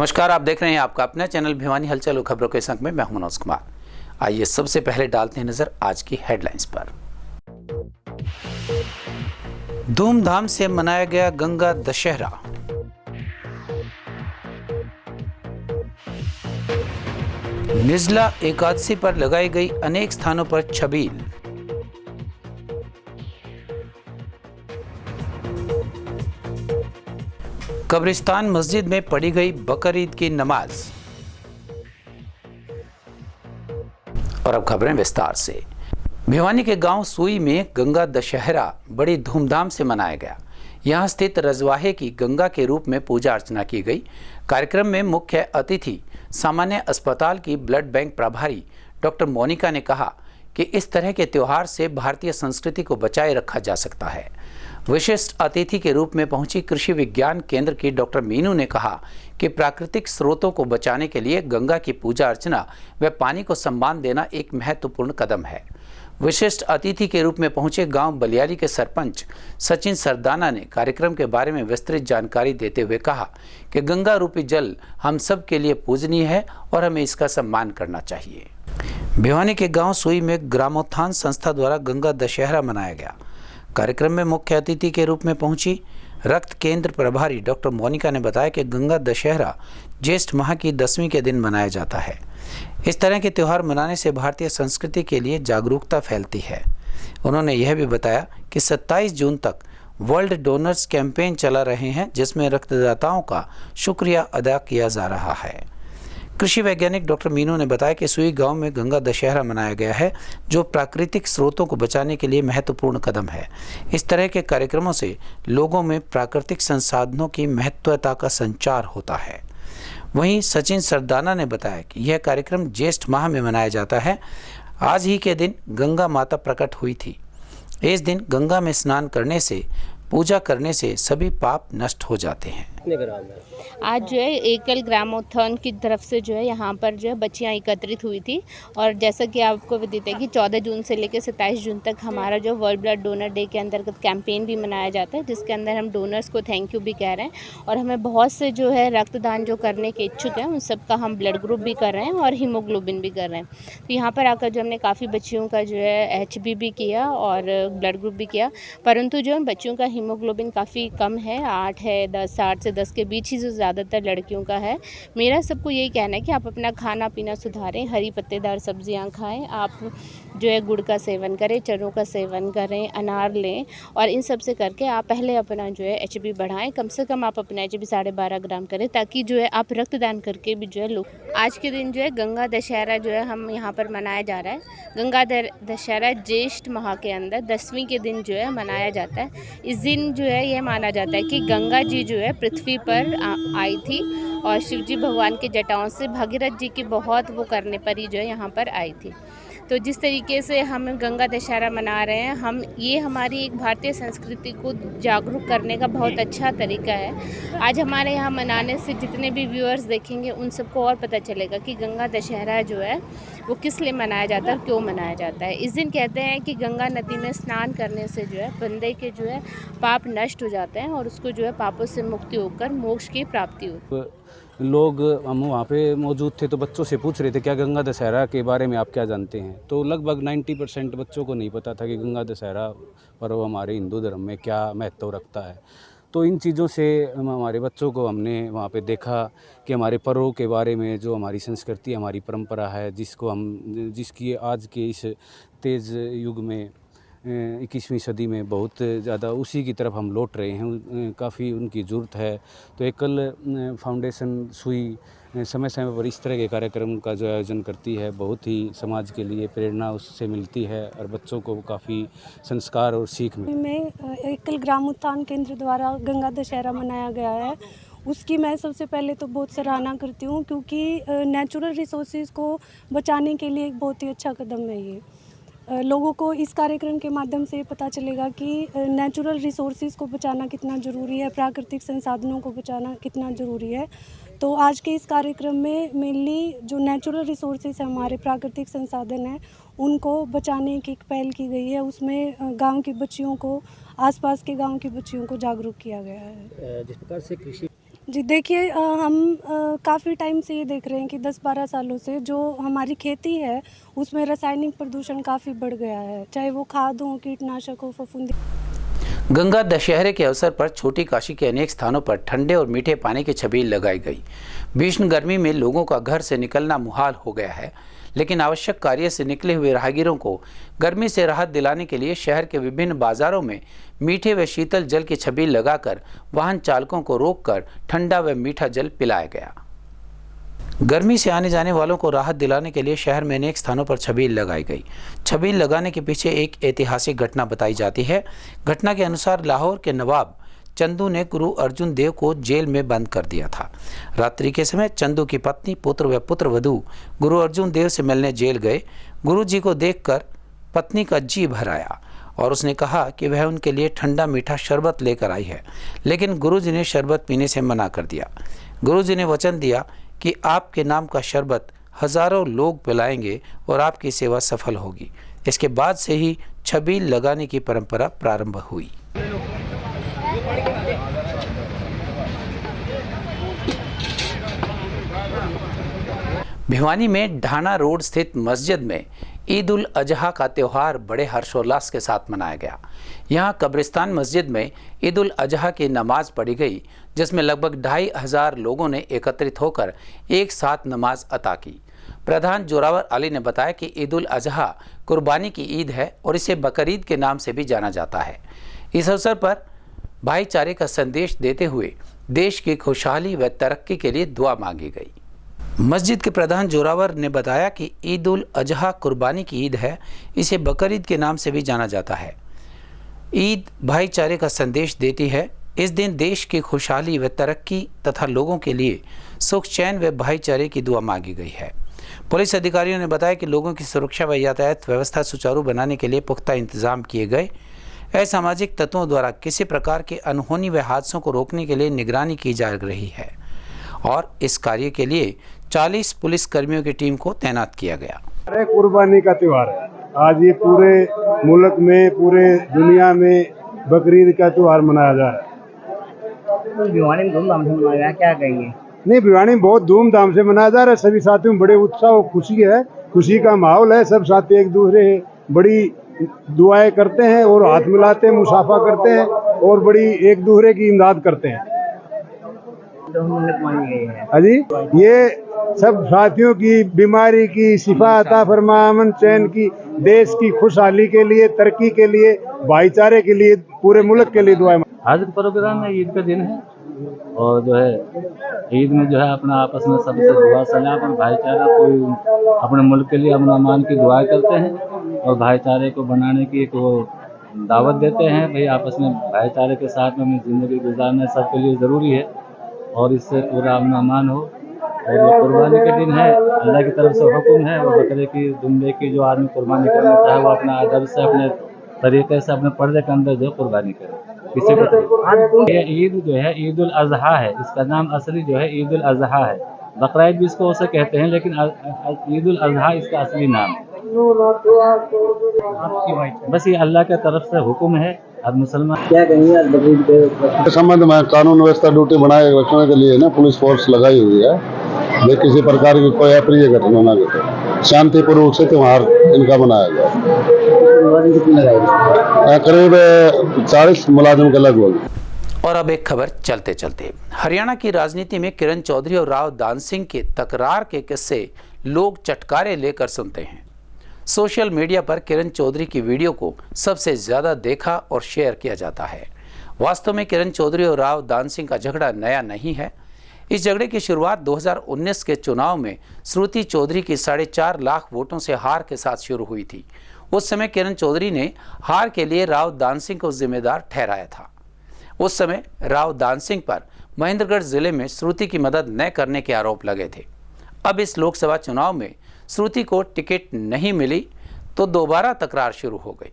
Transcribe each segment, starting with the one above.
नमस्कार, आप देख रहे हैं आपका अपना चैनल भिवानी हलचल और खबरों के संग में मैं हूं मनोज कुमार। आइए सबसे पहले डालते हैं नजर आज की हेडलाइंस पर। धूमधाम से मनाया गया गंगा दशहरा। निर्जला एकादशी पर लगाई गई अनेक स्थानों पर छबील। कब्रिस्तान मस्जिद में पढ़ी गई बकरीद की नमाज। और अब खबरें विस्तार से। भिवानी के गांव सुई में गंगा दशहरा बड़ी धूमधाम से मनाया गया। यहां स्थित रजवाहे की गंगा के रूप में पूजा अर्चना की गई। कार्यक्रम में मुख्य अतिथि सामान्य अस्पताल की ब्लड बैंक प्रभारी डॉक्टर मोनिका ने कहा कि इस तरह के त्योहार से भारतीय संस्कृति को बचाए रखा जा सकता है। विशिष्ट अतिथि के रूप में पहुंची कृषि विज्ञान केंद्र की डॉक्टर मीनू ने कहा कि प्राकृतिक स्रोतों को बचाने के लिए गंगा की पूजा अर्चना व पानी को सम्मान देना एक महत्वपूर्ण कदम है। विशिष्ट अतिथि के रूप में पहुंचे गांव बलियाली के सरपंच सचिन सरदाना ने कार्यक्रम के बारे में विस्तृत जानकारी देते हुए कहा कि गंगा रूपी जल हम सब के लिए पूजनीय है और हमें इसका सम्मान करना चाहिए। भिवानी के गांव सुई में ग्रामोत्थान संस्था द्वारा गंगा दशहरा मनाया गया। कार्यक्रम में मुख्य अतिथि के रूप में पहुंची रक्त केंद्र प्रभारी डॉक्टर मोनिका ने बताया कि गंगा दशहरा ज्येष्ठ माह की 10वीं के दिन मनाया जाता है। इस तरह के त्यौहार मनाने से भारतीय संस्कृति के लिए जागरूकता फैलती है। उन्होंने यह भी बताया कि 27 जून तक वर्ल्ड डोनर्स कैंपेन चला रहे हैं, जिसमें रक्तदाताओं का शुक्रिया अदा किया जा रहा है। कृषि वैज्ञानिक डॉक्टर मीनू ने बताया कि सुई गांव में गंगा दशहरा मनाया गया है, जो प्राकृतिक स्रोतों को बचाने के लिए महत्वपूर्ण कदम है। इस तरह के कार्यक्रमों से लोगों में प्राकृतिक संसाधनों की महत्वता का संचार होता है। वहीं सचिन सरदाना ने बताया कि यह कार्यक्रम ज्येष्ठ माह में मनाया जाता है। आज ही के दिन गंगा माता प्रकट हुई थी। इस दिन गंगा में स्नान करने से, पूजा करने से सभी पाप नष्ट हो जाते हैं। आज जो है एकल ग्रामोत्थान की तरफ से जो है यहाँ पर जो है बच्चियाँ एकत्रित हुई थी, और जैसा कि आपको विदित है कि 14 जून से लेकर 27 जून तक हमारा जो वर्ल्ड ब्लड डोनर डे के अंतर्गत कैंपेन भी मनाया जाता है, जिसके अंदर हम डोनर्स को थैंक यू भी कह रहे हैं। और हमें बहुत से जो है रक्तदान जो करने के इच्छुक हैं उन सबका हम ब्लड ग्रुप भी कर रहे हैं और हीमोग्लोबिन भी कर रहे हैं। तो यहाँ पर आकर जो हमने काफ़ी बच्चियों का जो है HB भी किया और ब्लड ग्रुप भी किया, परंतु जो बच्चियों का हीमोग्लोबिन काफ़ी कम है, 8 है, 8 से 10 के बीच ही जो ज़्यादातर लड़कियों का है। मेरा सबको यही कहना है कि आप अपना खाना पीना सुधारें, हरी पत्तेदार सब्जियां खाएं, आप जो है गुड़ का सेवन करें, चनों का सेवन करें, अनार लें, और इन सब से करके आप पहले अपना जो है HB बढ़ाएं। कम से कम आप अपना HB 12.5 ग्राम करें, ताकि जो है आप रक्तदान करके भी जो है लोग। आज के दिन जो है गंगा दशहरा जो है हम यहाँ पर मनाया जा रहा है। गंगा दशहरा ज्येष्ठ माह के अंदर 10वीं के दिन जो है मनाया जाता है। इस दिन जो है यह माना जाता है कि गंगा जी जो है पृथ्वी पर आई थी और शिवजी भगवान के जटाओं से भगीरथ जी की बहुत वो करने पर ही जो है यहाँ पर आई थी। तो जिस तरीके से हम गंगा दशहरा मना रहे हैं, हम ये हमारी एक भारतीय संस्कृति को जागरूक करने का बहुत अच्छा तरीका है। आज हमारे यहाँ मनाने से जितने भी व्यूअर्स देखेंगे उन सबको और पता चलेगा कि गंगा दशहरा जो है वो किस लिए मनाया जाता है और क्यों मनाया जाता है। इस दिन कहते हैं कि गंगा नदी में स्नान करने से जो है बंदे के जो है पाप नष्ट हो जाते हैं और उसको जो है पापों से मुक्ति होकर मोक्ष की प्राप्ति होती। लोग हम वहाँ पे मौजूद थे तो बच्चों से पूछ रहे थे क्या गंगा दशहरा के बारे में आप क्या जानते हैं, तो लगभग 90% बच्चों को नहीं पता था कि गंगा दशहरा पर्व हमारे हिंदू धर्म में क्या महत्व रखता है। तो इन चीज़ों से हमारे बच्चों को हमने वहाँ पे देखा कि हमारे पर्वों के बारे में, जो हमारी संस्कृति, हमारी परंपरा है, जिसकी आज के इस तेज़ युग में 21वीं सदी में बहुत ज़्यादा उसी की तरफ हम लौट रहे हैं, काफ़ी उनकी ज़रूरत है। तो एकल फाउंडेशन सुई समय समय पर इस तरह के कार्यक्रम का जो आयोजन करती है, बहुत ही समाज के लिए प्रेरणा उससे मिलती है और बच्चों को काफ़ी संस्कार और सीख मिलती है। में एकल ग्रामोत्थान केंद्र द्वारा गंगा दशहरा मनाया गया है, उसकी मैं सबसे पहले तो बहुत सराहना करती हूँ, क्योंकि नेचुरल रिसोर्सेज को बचाने के लिए एक बहुत ही अच्छा कदम है ये। लोगों को इस कार्यक्रम के माध्यम से पता चलेगा कि नेचुरल रिसोर्सेज को बचाना कितना ज़रूरी है, प्राकृतिक संसाधनों को बचाना कितना ज़रूरी है। तो आज के इस कार्यक्रम में मेनली जो नेचुरल रिसोर्सेज है, हमारे प्राकृतिक संसाधन हैं, उनको बचाने की एक पहल की गई है। उसमें गांव की बच्चियों को, आसपास के गांव की बच्चियों को जागरूक किया गया है। जिस प्रकार से कृषि जी देखिए, हम काफ़ी टाइम से ये देख रहे हैं कि 10-12 सालों से जो हमारी खेती है उसमें रासायनिक प्रदूषण काफ़ी बढ़ गया है, चाहे वो खाद हो, कीटनाशक हो, फफूंदी। गंगा दशहरे के अवसर पर छोटी काशी के अनेक स्थानों पर ठंडे और मीठे पानी की छबील लगाई गई। भीषण गर्मी में लोगों का घर से निकलना मुहाल हो गया है, लेकिन आवश्यक कार्य से निकले हुए राहगीरों को गर्मी से राहत दिलाने के लिए शहर के विभिन्न बाजारों में मीठे व शीतल जल की छबील लगाकर वाहन चालकों को रोककर ठंडा व मीठा जल पिलाया गया। गर्मी से आने जाने वालों को राहत दिलाने के लिए शहर में अनेक स्थानों पर छबील लगाई गई। छबील लगाने के पीछे एक ऐतिहासिक घटना बताई जाती है। घटना के अनुसार लाहौर के नवाब चंदू ने गुरु अर्जुन देव को जेल में बंद कर दिया था। रात्रि के समय चंदू की पत्नी, पुत्र व पुत्रवधू गुरु अर्जुन देव से मिलने जेल गए। गुरु जी को देखकर पत्नी का जी भर आया और उसने कहा कि वह उनके लिए ठंडा मीठा शरबत लेकर आई है, लेकिन गुरु जी ने शरबत पीने से मना कर दिया। गुरु जी ने वचन दिया कि आपके नाम का शरबत हजारों लोग पिलाएंगे और आपकी सेवा सफल होगी। इसके बाद से ही छबील लगाने की परंपरा प्रारंभ हुई। भिवानी में ढाना रोड स्थित मस्जिद में ईद उल अजहा का त्यौहार बड़े हर्षोल्लास के साथ मनाया गया। यहाँ कब्रिस्तान मस्जिद में ईद उल अजहा की नमाज पढ़ी गई, जिसमें लगभग 2500 लोगों ने एकत्रित होकर एक साथ नमाज अता की। प्रधान जोरावर अली ने बताया कि ईद उल अजहा कुर्बानी की ईद है और इसे बकरीद के नाम से भी जाना जाता है। इस अवसर पर भाईचारे का संदेश देते हुए देश की खुशहाली व तरक्की के लिए दुआ मांगी गई। मस्जिद के प्रधान जोरावर ने बताया कि ईद उल अजहा कुर्बानी की ईद है, इसे बकरीद के नाम से भी जाना जाता है। ईद भाईचारे का संदेश देती है। इस दिन देश की खुशहाली व तरक्की तथा लोगों के लिए सुख चैन व भाईचारे की दुआ मांगी गई है। पुलिस अधिकारियों ने बताया कि लोगों की सुरक्षा व यातायात व्यवस्था सुचारू बनाने के लिए पुख्ता इंतजाम किए गए। असामाजिक तत्वों द्वारा किसी प्रकार के अनहोनी व हादसों को रोकने के लिए निगरानी की जा रही है और इस कार्य के लिए 40 पुलिस कर्मियों की टीम को तैनात किया गया। कुर्बानी का त्यौहार है। आज ये पूरे मुल्क में, पूरे दुनिया में बकरीद का त्यौहार मनाया जा रहा है। भिवानी में धूमधाम से मनाया गया, क्या कहेंगे? नहीं, भिवानी में बहुत धूमधाम से मनाया जा रहा है। सभी साथियों में बड़े उत्साह और खुशी है, खुशी का माहौल है। सब साथी एक दूसरे बड़ी दुआएं करते हैं और हाथ मिलाते हैं, मुसाफा करते हैं और बड़ी एक दूसरे की इमदाद करते हैं। अजी, ये सब साथियों की बीमारी की शिफा अता फरमा, अमन चैन की, देश की खुशहाली के लिए, तरक्की के लिए, भाईचारे के लिए, पूरे मुल्क के लिए दुआएं। आज के प्रोग्राम में ईद का दिन है और जो है ईद में जो है अपना आपस में सबसे दुआ सलाम और भाईचारा, कोई अपने मुल्क के लिए अमन अमान की दुआ करते हैं और भाईचारे को बनाने की एक वो दावत देते हैं। भाई आपस में भाईचारे के साथ में अपनी ज़िंदगी गुजारना सबके लिए ज़रूरी है और इससे पूरा अमन अमान हो। और ये कुर्बानी के दिन है, अल्लाह की तरफ से हुक्म है और बकरे की, दुम्बे की जो आदमी कुर्बानी करना चाहे वो अपना अदब से, अपने तरीके से, अपने पर्दे के अंदर जो कुर्बानी करे, किसी को। ये ईद जो है ईद उल अजहा है, इसका नाम असली जो है ईद उल अजहा है। बकरा ईद भी इसको उसे कहते हैं, लेकिन ईद उल अजहा इसका असली नाम है। बस ये अल्लाह की तरफ से हुक्म है। अब मुसलमान क्या कहेंगे आज बकरीद के संबंध में कानून व्यवस्था ड्यूटी बनाए रखने के लिए ना पुलिस फोर्स लगाई हुई है। वे किसी प्रकार की कोई अप्रिय घटना न घटे, शांतिपूर्वक से त्योहार इनका मनाया गया। करीब 40 मुलाजिम के लगभग। और अब एक खबर चलते चलते, हरियाणा की राजनीति में किरण चौधरी और राव दान सिंह के तकरार के किस्से लोग चटकारे लेकर सुनते हैं। सोशल मीडिया पर किरण चौधरी की वीडियो को सबसे ज़्यादा देखा और शेयर किया जाता है। वास्तव में किरण चौधरी और राव दान सिंह का झगड़ा नया नहीं है। इस झगड़े की शुरुआत 2019 के चुनाव में श्रुति चौधरी की 4.5 लाख वोटों से हार के साथ शुरू हुई थी। उस समय किरण चौधरी ने हार के लिए राव दान सिंह को जिम्मेदार ठहराया था। उस समय राव दान सिंह पर महेंद्रगढ़ जिले में श्रुति की मदद न करने के आरोप लगे थे। अब इस लोकसभा चुनाव में श्रुति को टिकट नहीं मिली तो दोबारा तकरार शुरू हो गई।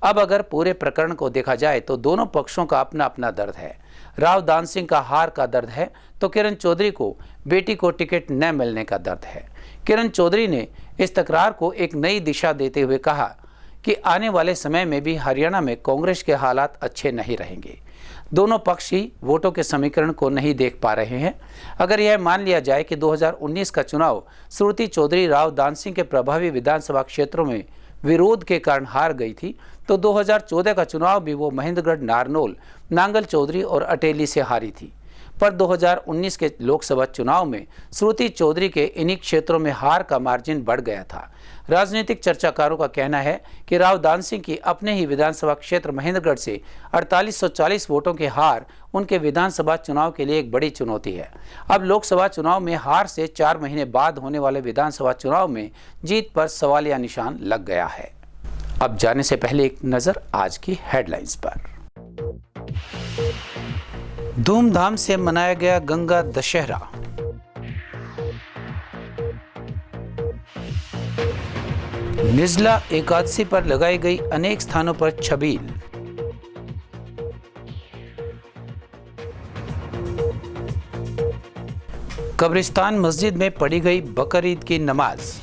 अब अगर पूरे प्रकरण को देखा जाए तो दोनों पक्षों का अपना अपना दर्द है। राव दान सिंह का हार का दर्द है तो किरण चौधरी को बेटी को टिकट न मिलने का दर्द है। किरण चौधरी ने इस तकरार को एक नई दिशा देते हुए कहा कि आने वाले समय में भी हरियाणा में कांग्रेस के हालात अच्छे नहीं रहेंगे। दोनों पक्ष ही वोटों के समीकरण को नहीं देख पा रहे हैं। अगर यह मान लिया जाए कि 2019 का चुनाव श्रुति चौधरी राव दान सिंह के प्रभावी विधानसभा क्षेत्रों में विरोध के कारण हार गई थी, तो 2014 का चुनाव भी वो महेंद्रगढ़, नारनौल, नांगल चौधरी और अटेली से हारी थी। पर 2019 के लोकसभा चुनाव में श्रुति चौधरी के इन्हीं क्षेत्रों में हार का मार्जिन बढ़ गया था। राजनीतिक चर्चाकारों का कहना है कि राव दान सिंह की अपने ही विधानसभा क्षेत्र महेंद्रगढ़ से 4840 वोटों की हार उनके विधानसभा चुनाव के लिए एक बड़ी चुनौती है। अब लोकसभा चुनाव में हार से 4 महीने बाद होने वाले विधानसभा चुनाव में जीत पर सवालिया निशान लग गया है। अब जाने से पहले एक नजर आज की हेडलाइंस पर। धूमधाम से मनाया गया गंगा दशहरा। निर्जला एकादशी पर लगाई गई अनेक स्थानों पर छबील। कब्रिस्तान मस्जिद में पढ़ी गई बकर ईद की नमाज।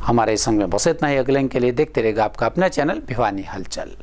हमारे संग में बस इतना ही। अगले के लिए देखते रहेगा आपका अपना चैनल भिवानी हलचल।